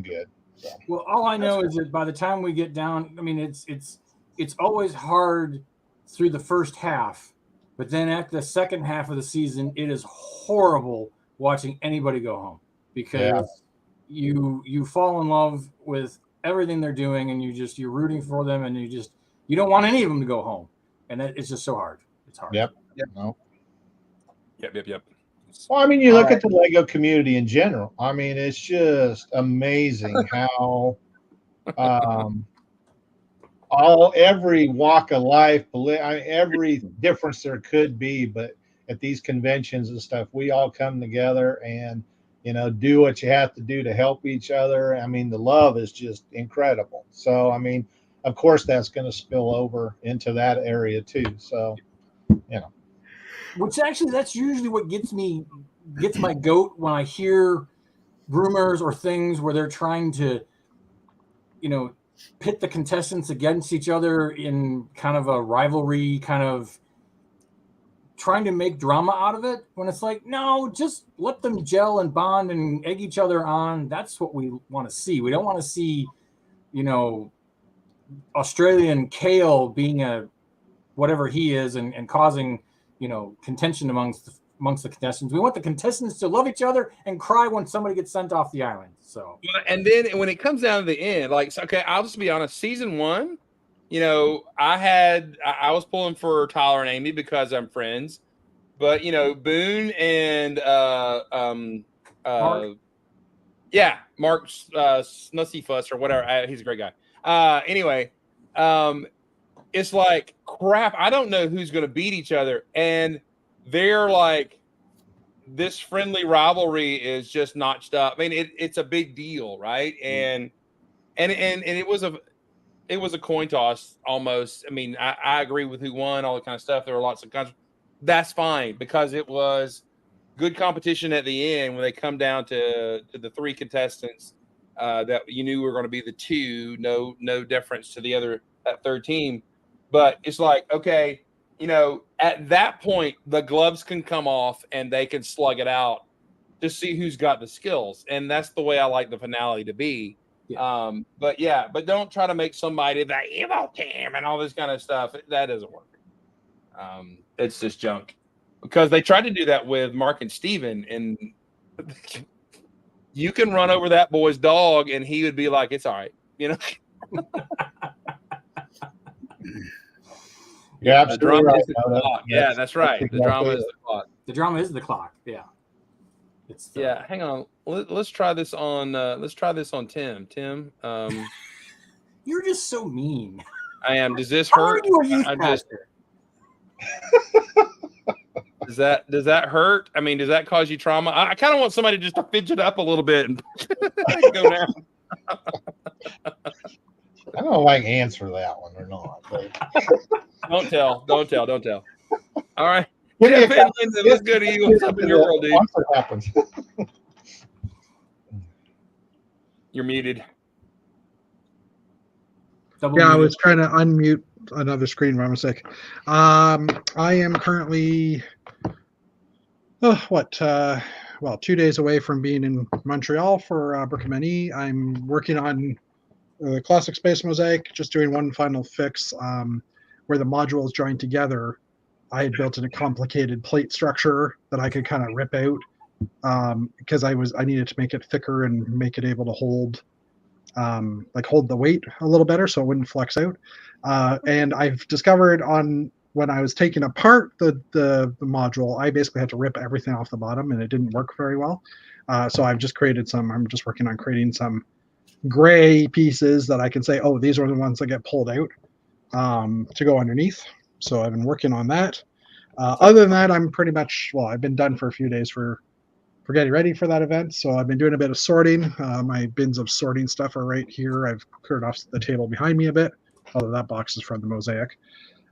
good. So. Well, all I know is that by the time we get down, I mean, it's always hard through the first half, but then at the second half of the season, it is horrible watching anybody go home, because you fall in love with everything they're doing, and you're rooting for them, and you don't want any of them to go home, and it's just so hard. It's hard. Yep. No. Yep. Well, I mean, you All look right. at the Lego community in general. I mean, it's just amazing how um, every walk of life, every difference there could be, but at these conventions and stuff, we all come together and do what you have to do to help each other. I mean, the love is just incredible. So, I mean, of course, that's going to spill over into that area too. So, Which actually, that's usually what gets my goat when I hear rumors or things where they're trying to, pit the contestants against each other in kind of a rivalry, kind of trying to make drama out of it. When it's like, no, just let them gel and bond and egg each other on. That's what we want to see. We don't want to see, Australian Kale being a whatever he is and causing contention amongst the contestants. We want the contestants to love each other and cry when somebody gets sent off the island. So, And then when it comes down to the end, okay, I'll just be honest. Season 1, I was pulling for Tyler and Amy because I'm friends, but Boone and Mark? Mark Snussy Fuss or whatever. He's a great guy. Anyway, it's like crap. I don't know who's going to beat each other, and they're like, this friendly rivalry is just notched up. I mean, it's a big deal, right? And it was a coin toss almost. I mean, I agree with who won, all that kind of stuff. There were lots of that's fine because it was good competition at the end when they come down to the 3 contestants that you knew were going to be the 2. No difference to that third team. But it's like, okay, at that point, the gloves can come off and they can slug it out to see who's got the skills. And that's the way I like the finale to be. Yeah. But don't try to make somebody the evil team and all this kind of stuff. That doesn't work. It's just junk. Because they tried to do that with Mark and Steven, and you can run over that boy's dog and he would be like, it's all right, Yeah, the drama right. is the clock. Yeah, that's right. The drama is the clock. The drama is the clock. Yeah. Yeah. Hang on. Let's try this on. Let's try this on Tim. Tim. You're just so mean. I am. Does this How hurt? are you a youth I'm pastor? Does that hurt? I mean, does that cause you trauma? I kind of want somebody just to fidget up a little bit and go down. I don't know if I can answer that one or not. But... Don't tell. All right. Give me a Jeff and Linda, let's go to you. What's up in your world, dude? Once it happens. You're muted. I was trying to unmute another screen by mistake. I am currently 2 days away from being in Montreal for Brickman. I'm working on the Classic Space Mosaic, just doing one final fix where the modules join together. I had built in a complicated plate structure that I could kind of rip out because I needed to make it thicker and make it able to hold the weight a little better so it wouldn't flex out. And I've discovered when I was taking apart the module, I basically had to rip everything off the bottom and it didn't work very well. So I'm just working on creating some gray pieces that I can say, oh, these are the ones that get pulled out to go underneath. So I've been working on that. Other than that, I'm pretty much, I've been done for a few days for getting ready for that event. So I've been doing a bit of sorting. My bins of sorting stuff are right here. I've cleared off the table behind me a bit, although that box is from the mosaic.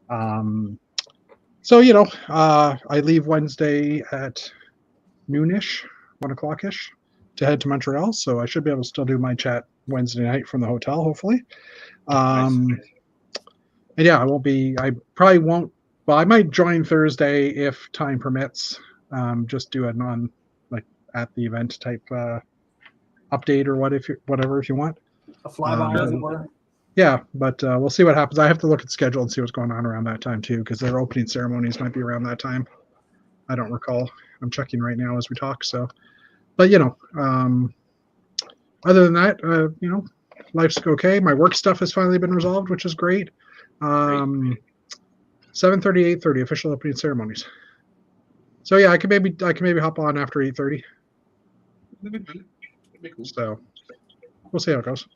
I leave Wednesday at noonish, 1 o'clock-ish to head to Montreal. So I should be able to still do my chat Wednesday night from the hotel, hopefully. And yeah, I probably won't. Well, I might join Thursday if time permits. Just do a at the event type update or whatever if you want. A flyby, as it were. Yeah, but we'll see what happens. I have to look at the schedule and see what's going on around that time too, because their opening ceremonies might be around that time. I don't recall. I'm checking right now as we talk. So, but other than that, life's okay. My work stuff has finally been resolved, which is great. 7:30, 8:30 official opening ceremonies. So yeah, I can maybe hop on after 8:30. That'd be cool. So we'll see how it goes.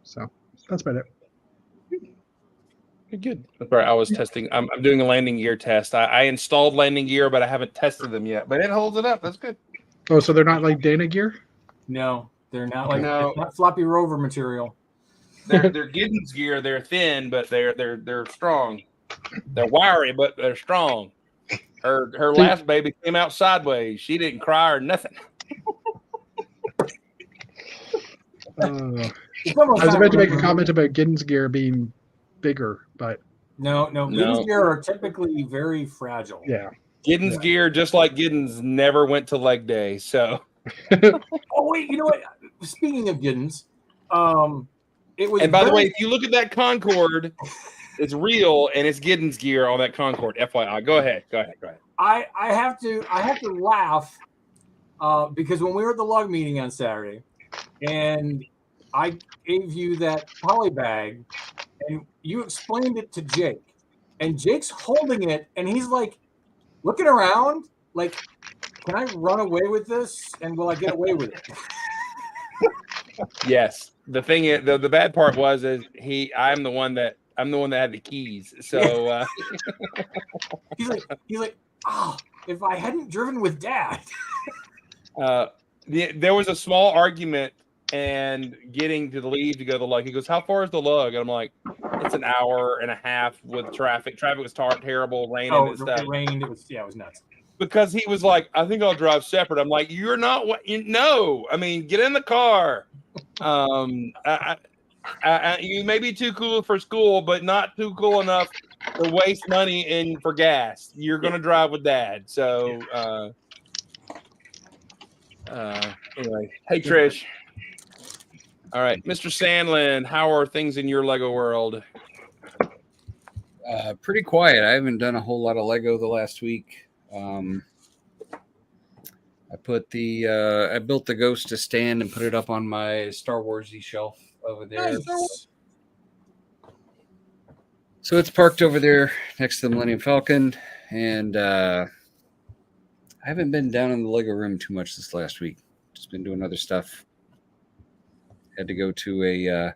So that's about it. Good. That's right. I was testing. I'm doing a landing gear test. I installed landing gear, but I haven't tested them yet. But it holds it up. That's good. Oh, so they're not like Dana gear? No, they're not like No. it's not floppy rover material. They're Giddens gear. They're thin, but they're strong. They're wiry, but they're strong. Her last baby came out sideways. She didn't cry or nothing. I was about to make a comment about Giddens gear being bigger, but no. Giddens gear are typically very fragile. Yeah. Giddens gear, just like Giddens, never went to leg day. So. Oh wait, you know what? Speaking of Giddens, it was. And by the way, if you look at that Concorde, it's real and it's Giddens gear on that Concorde. FYI, go ahead. I have to laugh because when we were at the lug meeting on Saturday, and I gave you that poly bag, and you explained it to Jake, and Jake's holding it, and he's like looking around, like, can I run away with this, and will I get away with it? Yes. The thing is, the bad part was I'm the one that had the keys. So he's like, oh, if I hadn't driven with Dad. There was a small argument and getting to leave to go to the lug. He goes, how far is the lug? And I'm like, it's an hour and a half with traffic. Traffic was terrible, raining and stuff. It rained. It was nuts. Because he was like, I think I'll drive separate. I'm like, you're not what? No, I mean, get in the car. You may be too cool for school, but not too cool enough to waste money for gas. You're gonna drive with Dad. So anyway, hey Trish. All right, Mr. Sandlin, how are things in your Lego world? Pretty quiet. I haven't done a whole lot of Lego the last week. I built the Ghost to stand and put it up on my Star Warsy shelf over there. Nice. So it's parked over there next to the Millennium Falcon, and I haven't been down in the Lego room too much this last week. Just been doing other stuff. Had to go to a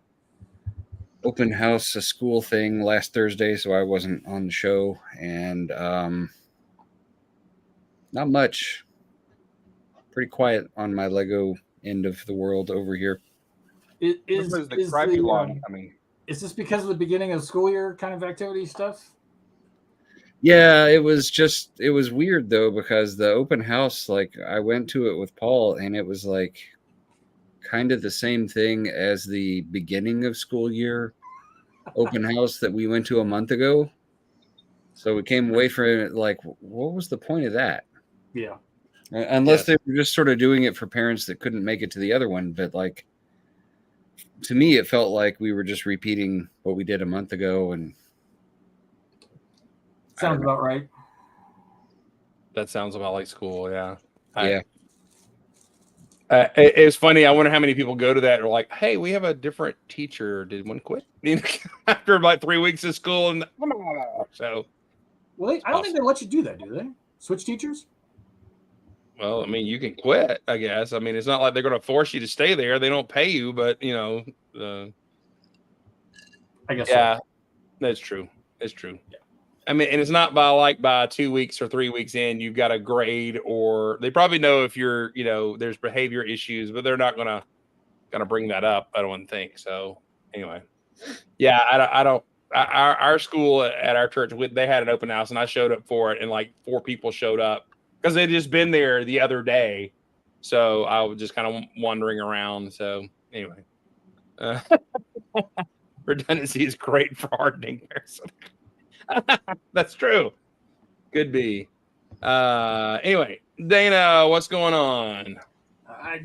open house, a school thing last Thursday, so I wasn't on the show, and not much. Pretty quiet on my Lego end of the world over here. Is this because of the beginning of the school year kind of activity stuff? Yeah, it was weird though, because the open house, like I went to it with Paul, and it was like kind of the same thing as the beginning of school year open house that we went to a month ago. So we came away from it like, what was the point of that? Yeah. Unless they were just sort of doing it for parents that couldn't make it to the other one. But like, to me, it felt like we were just repeating what we did a month ago. And sounds about right. That sounds about like school. Yeah. Yeah. It's funny. I wonder how many people go to that and are like, hey, we have a different teacher. Did one quit? After about 3 weeks of school. And so. Well, I don't think they let you do that, do they? Switch teachers? Well, I mean, you can quit, I guess. I mean, it's not like they're going to force you to stay there. They don't pay you, but, I guess yeah, so. That's true. It's true. Yeah. I mean, and it's not by 2 weeks or 3 weeks in, you've got a grade, or they probably know if you're, there's behavior issues, but they're not going to bring that up. I don't think so. Anyway. Yeah. I don't, our school at our church, they had an open house and I showed up for it, and like 4 people showed up because they'd just been there the other day. So I was just kind of wandering around. So anyway, redundancy is great for hardening. That's true. Could be. Anyway, Dana, what's going on? I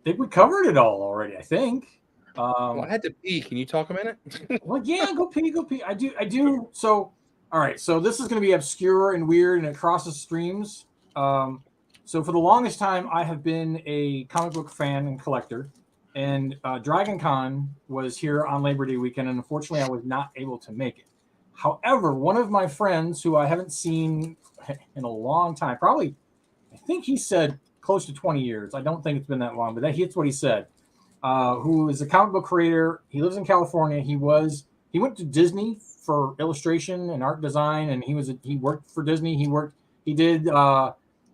think we covered it all already. I think. Well, I had to pee. Can you talk a minute? Well, yeah, go pee. I do. So, all right. So this is going to be obscure and weird, and it crosses streams. So for the longest time, I have been a comic book fan and collector, and Dragon Con was here on Labor Day weekend, and unfortunately, I was not able to make it. However, one of my friends, who I haven't seen in a long time. Probably, I think he said close to 20 years. I don't think it's been that long, but that's what he said. Who is a comic book creator. He lives in California. He went to Disney for illustration and art design, and he worked for Disney. He did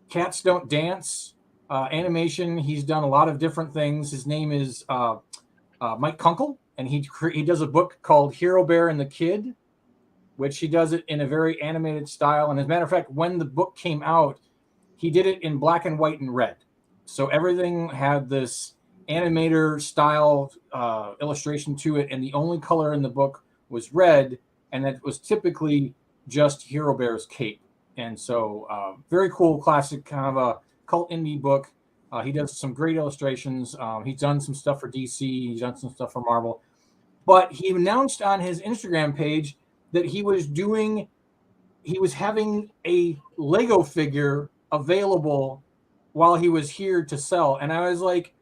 Cats Don't Dance animation. He's done a lot of different things. His name is Mike Kunkel, and he does a book called Hero Bear and the Kid, which he does it in a very animated style. And as a matter of fact, when the book came out, he did it in black and white and red. So everything had this animator style illustration to it, and the only color in the book was red, and that was typically just Hero Bear's cape. And so very cool, classic, kind of a cult indie book. He does some great illustrations. He's done some stuff for DC. He's done some stuff for Marvel. But he announced on his Instagram page that he was having a Lego figure available while he was here to sell. And I was like,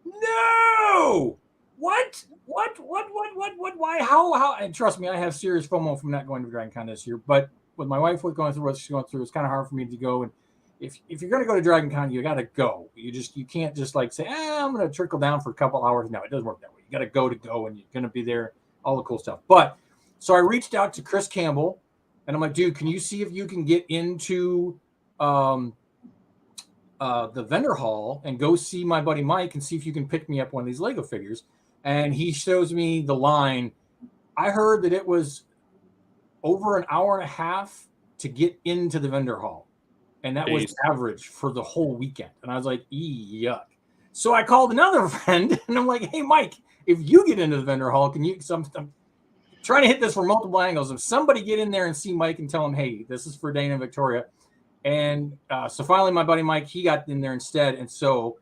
no! What? Why? How? And trust me, I have serious FOMO from not going to Dragon Con this year. But with my wife going through what she's going through, it's kind of hard for me to go. And if you're going to go to Dragon Con, you got to go. You can't just like say, I'm going to trickle down for a couple hours. No, it doesn't work that way. You got to go, and you're going to be there, all the cool stuff. But so I reached out to Chris Campbell, and I'm like, dude, can you see if you can get into the vendor hall and go see my buddy Mike and see if you can pick me up one of these Lego figures? And he shows me the line. I heard that it was over an hour and a half to get into the vendor hall. And that was average for the whole weekend. And I was like, yuck. So I called another friend, and I'm like, hey, Mike, if you get into the vendor hall, can you, I'm trying to hit this from multiple angles. If somebody get in there and see Mike and tell him, hey, this is for Dana and Victoria. And so finally, my buddy Mike, he got in there instead. And so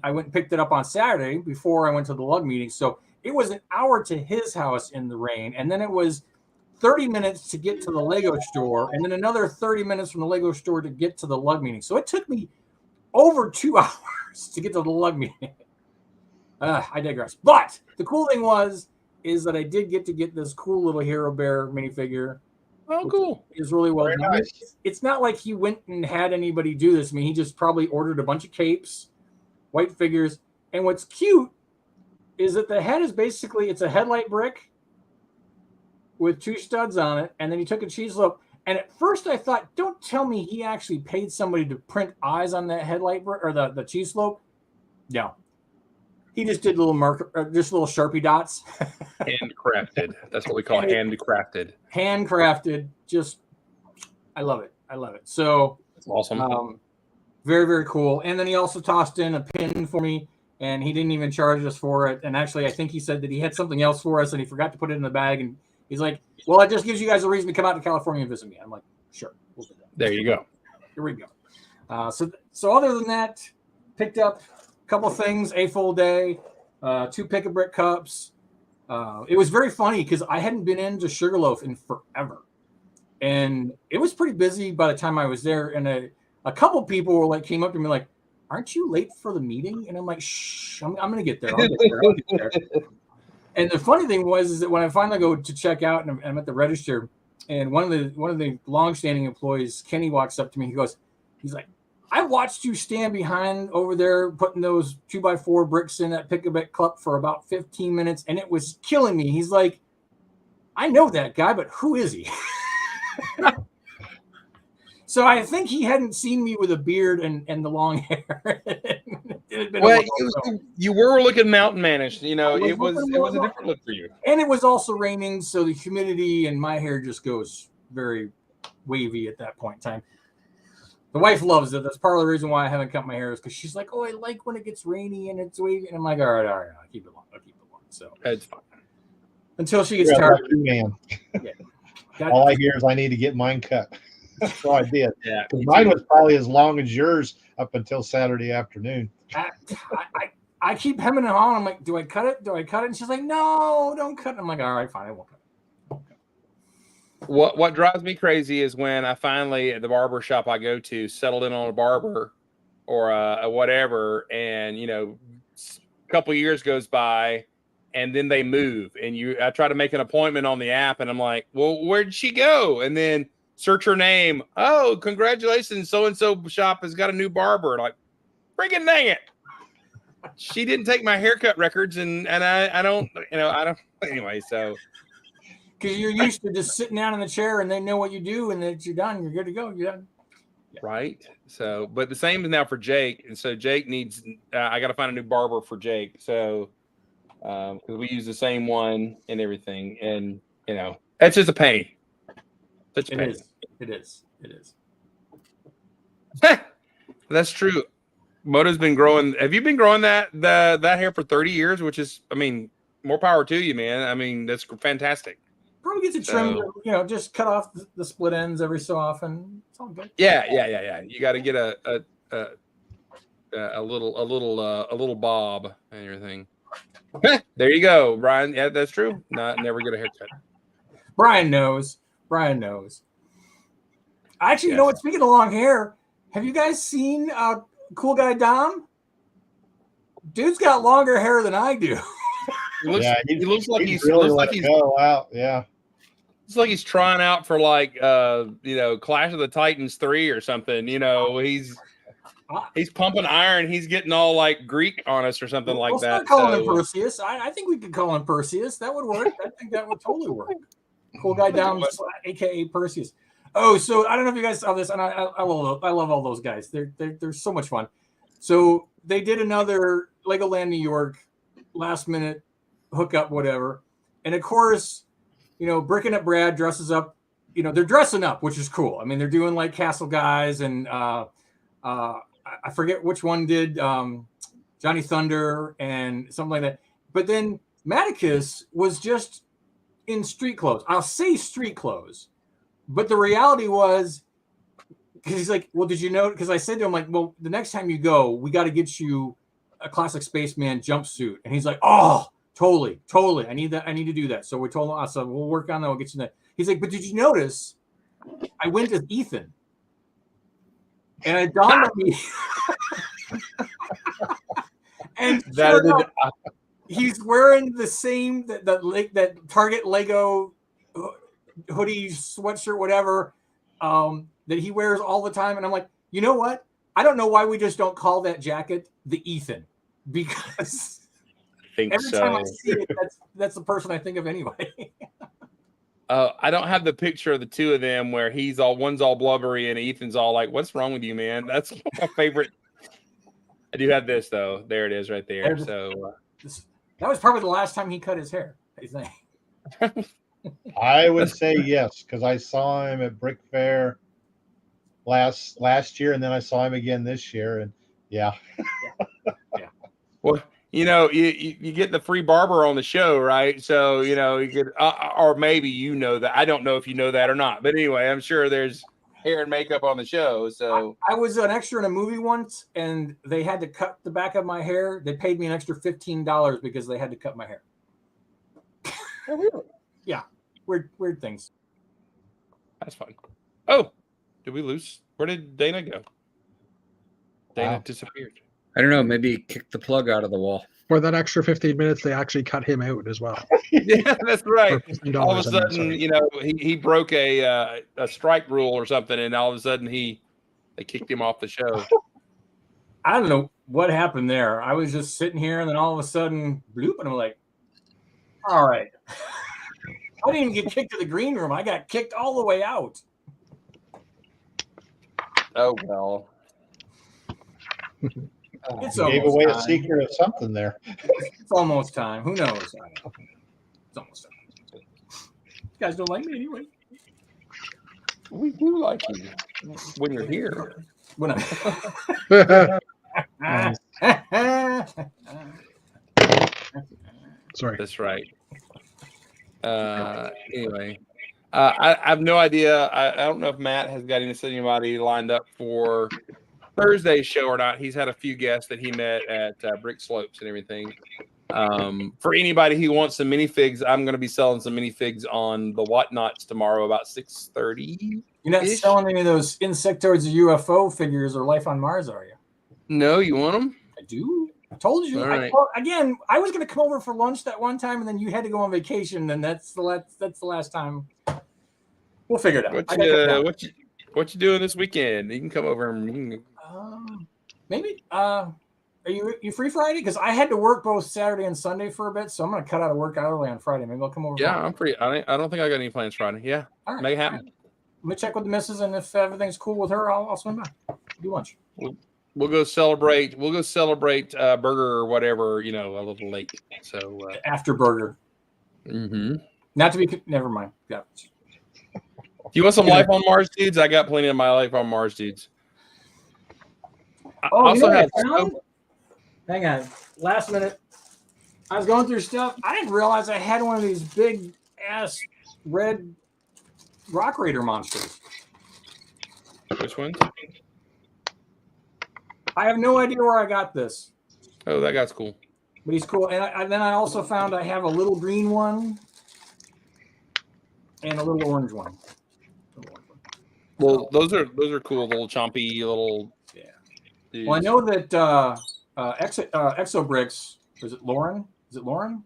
I went and picked it up on Saturday before I went to the lug meeting. So it was an hour to his house in the rain. And then it was 30 minutes to get to the Lego store. And then another 30 minutes from the Lego store to get to the lug meeting. So it took me over 2 hours to get to the lug meeting. I digress. But the cool thing is that I did get this cool little Hero Bear minifigure. Oh, cool. Is really well done. Nice. It's not like he went and had anybody do this. I mean, he just probably ordered a bunch of capes, white figures. And what's cute is that the head is basically, it's a headlight brick with 2 studs on it. And then he took a cheese loaf. And at first I thought, don't tell me he actually paid somebody to print eyes on that headlight brick or the cheese slope. No. He just did little Sharpie dots. Handcrafted. That's what we call handcrafted. Handcrafted. Just, I love it. So that's awesome. Very, very cool. And then he also tossed in a pin for me, and he didn't even charge us for it. And actually, I think he said that he had something else for us, and he forgot to put it in the bag. And he's like, well, it just gives you guys a reason to come out to California and visit me. I'm like, sure. We'll do that. There you go. Here we go. So other than that, picked up couple things, a full day, 2 pick-a-brick cups. It was very funny because I hadn't been into Sugarloaf in forever. And it was pretty busy by the time I was there. And a couple people were came up to me like, aren't you late for the meeting? And I'm like, shh, I'm going to get there. I'll get there. And the funny thing is that when I finally go to check out and I'm at the register, and one of the long-standing employees, Kenny, walks up to me. He's like, I watched you stand behind over there putting those 2x4 bricks in that pick-a-brick cup for about 15 minutes, and it was killing me. He's like, I know that guy, but who is he? So I think he hadn't seen me with a beard and the long hair. Well, you were looking mountain manish. You know, it was a different look for you. And it was also raining, so the humidity and my hair just goes very wavy at that point in time. The wife loves it. That's part of the reason why I haven't cut my hair is because she's like, oh, I like when it gets rainy and it's wavy. And I'm like, all right, I'll keep it long. So it's fine. Until she gets tired. Man. Yeah. All I hear is I need to get mine cut. So I did. Yeah. Mine was probably as long as yours up until Saturday afternoon. I keep hemming and hawing. I'm like, do I cut it? And she's like, no, don't cut it. I'm like, all right, fine, I won't cut it. What drives me crazy is when I finally, at the barber shop I go to, settled in on a barber or a whatever, and a couple years goes by, and then they move, and I try to make an appointment on the app, and I'm like, well, where'd she go? And then search her name. Oh, congratulations. So-and-so shop has got a new barber. Like, freaking dang it. She didn't take my haircut records and I don't, anyway, so. Because you're used to just sitting down in the chair and they know what you do and that you're done. You're good to go. You're done. Yeah. Right. So, but the same is now for Jake. And so Jake needs, I got to find a new barber for Jake. So, because we use the same one and everything. And, that's just a pain. Such a pain. It is. That's true. Moto's been growing. Have you been growing that hair for 30 years? Which is, more power to you, man. That's fantastic. Probably gets it trimmed, just cut off the split ends every so often. It's all good. Yeah. You got to get a little bob and everything. There you go, Brian. Yeah, that's true. Never get a haircut. Brian knows. Actually, Yes. Speaking of long hair, have you guys seen Cool Guy Dom? Dude's got longer hair than I do. He looks like he's really let it go out. Yeah. It's like he's trying out for Clash of the Titans 3 or something. He's pumping iron. He's getting all like Greek on us or something like that. Calling him Perseus. I think we could call him Perseus. That would work. I think that would totally work. Cool Guy Dom, aka Perseus. Oh, so I don't know if you guys saw this, and I love all those guys. They're so much fun. So they did another Legoland New York last minute hookup, whatever, and of course, Brickin' Up Brad dresses up. They're dressing up, which is cool. They're doing like Castle Guys, and I forget which one did Johnny Thunder and something like that. But then Maticus was just in street clothes. I'll say street clothes. But the reality was, because he's like, well, did you know? Because I said to him, like, well, the next time you go, we got to get you a classic spaceman jumpsuit. And he's like, oh, totally. I need that. I need to do that. So we told him, I said, we'll work on that. We'll get you that. He's like, but did you notice? I went as Ethan. And it dawned on me. And sure enough, he's wearing the same, that Target Lego hoodie, sweatshirt, whatever, that he wears all the time. And I'm like, you know what? I don't know why we just don't call that jacket the Ethan, because every time I see it, that's the person I think of anyway. I don't have the picture of the two of them where one's all blubbery and Ethan's all like, what's wrong with you, man? That's my favorite. I do have this though. There it is right there. So that was probably the last time he cut his hair, I think. I would say yes, because I saw him at Brick Fair last year, and then I saw him again this year, and yeah. Well, you get the free barber on the show, right? So you get, or maybe that. I don't know if you know that or not, but anyway, I'm sure there's hair and makeup on the show. So I was an extra in a movie once, and they had to cut the back of my hair. They paid me an extra $15 because they had to cut my hair. Oh, really? Yeah, weird things. That's fun. Oh, did we lose? Where did Dana go? Dana disappeared. I don't know. Maybe he kicked the plug out of the wall. For that extra 15 minutes, they actually cut him out as well. Yeah, that's right. All of a $15, sudden, he broke a strike rule or something, and all of a sudden they kicked him off the show. I don't know what happened there. I was just sitting here, and then all of a sudden, bloop, and I'm like, all right. I didn't even get kicked to the green room. I got kicked all the way out. Oh, well. It's Gave away time. A secret of something there. It's almost time. Who knows? It's almost time. You guys don't like me anyway. We do like you when you're here. When Sorry. That's right. Anyway, I have no idea. I don't know if Matt has got anybody lined up for Thursday's show or not. He's had a few guests that he met at Brick Slopes and everything. For anybody who wants some minifigs, I'm going to be selling some minifigs on the Whatnots tomorrow about 6:30. You're not selling any of those Insectoids or UFO figures or Life on Mars, are you? No, you want them? I do. I told you. Right. I was going to come over for lunch that one time, and then you had to go on vacation, and that's the last time. We'll figure it out. I gotta come down. What you doing this weekend? You can come over and maybe. Are you free Friday? Because I had to work both Saturday and Sunday for a bit, so I'm gonna cut out of work early on Friday. Maybe I'll come over. Yeah, I'm free. I don't think I got any plans Friday. Yeah, all right, make it happen. Right. Let me check with the missus, and if everything's cool with her, I'll swing by. Do lunch. We'll go celebrate. We'll go celebrate burger or whatever. You know, a little late. So after burger. Mm-hmm. Not to be. Never mind. Yeah. Do you want some Life on Mars, dudes? I got plenty of my Life on Mars, dudes. Hang on. Last minute. I was going through stuff. I didn't realize I had one of these big ass red Rock Raider monsters. Which one? I have no idea where I got this. Oh, that guy's cool. But he's cool. And then I also found I have a little green one and a little orange one. Well, those are cool, little chompy little. Yeah. Dudes. Well, I know that Exobricks. Is it Lauren?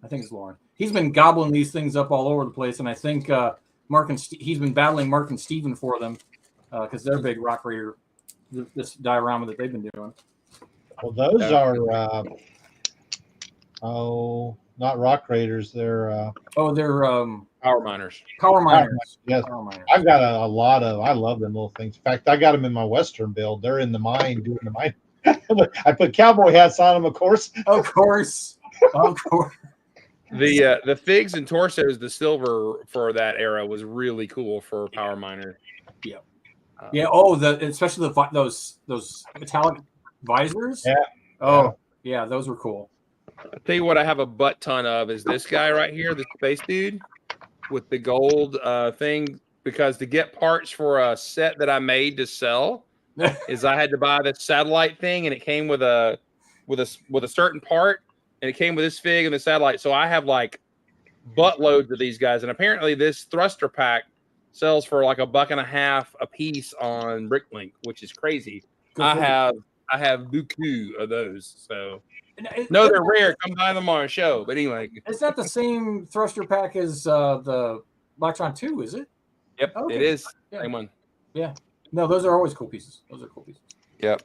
I think it's Lauren. He's been gobbling these things up all over the place, and I think Mark and he's been battling Mark and Steven for them because they're big Rock Raider. This diorama that they've been doing. Well, those are not Rock Raiders. They're Power Miners. Power Miners. Yes, Power Miners. I've got a lot of. I love them little things. In fact, I got them in my Western build. They're in the mine doing the mine. I put cowboy hats on them, of course. Of course. The figs and torsos, the silver for that era was really cool for Power Miner. Yeah. Yeah. Oh, especially those metallic visors. Yeah. Oh, yeah. Those were cool. I'll tell you what, I have a butt ton of is this guy right here, the space dude with the gold thing. Because to get parts for a set that I made to sell, is I had to buy this satellite thing, and it came with a certain part, and it came with this fig and the satellite. So I have like buttloads of these guys, and apparently this thruster pack sells for like $1.50 a piece on Bricklink, which is crazy. I have beaucoup of those. So no, they're rare. Come buy them on our show. But anyway, it's not the same thruster pack as the Electron 2, is it? Yep, okay. It is. Yeah. Same one. Yeah. No, those are always cool pieces. Yep.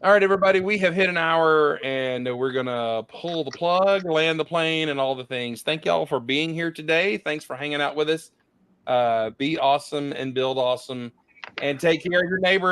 All right, everybody, we have hit an hour, and we're going to pull the plug, land the plane, and all the things. Thank y'all for being here today. Thanks for hanging out with us. Be awesome and build awesome, and take care of your neighbors.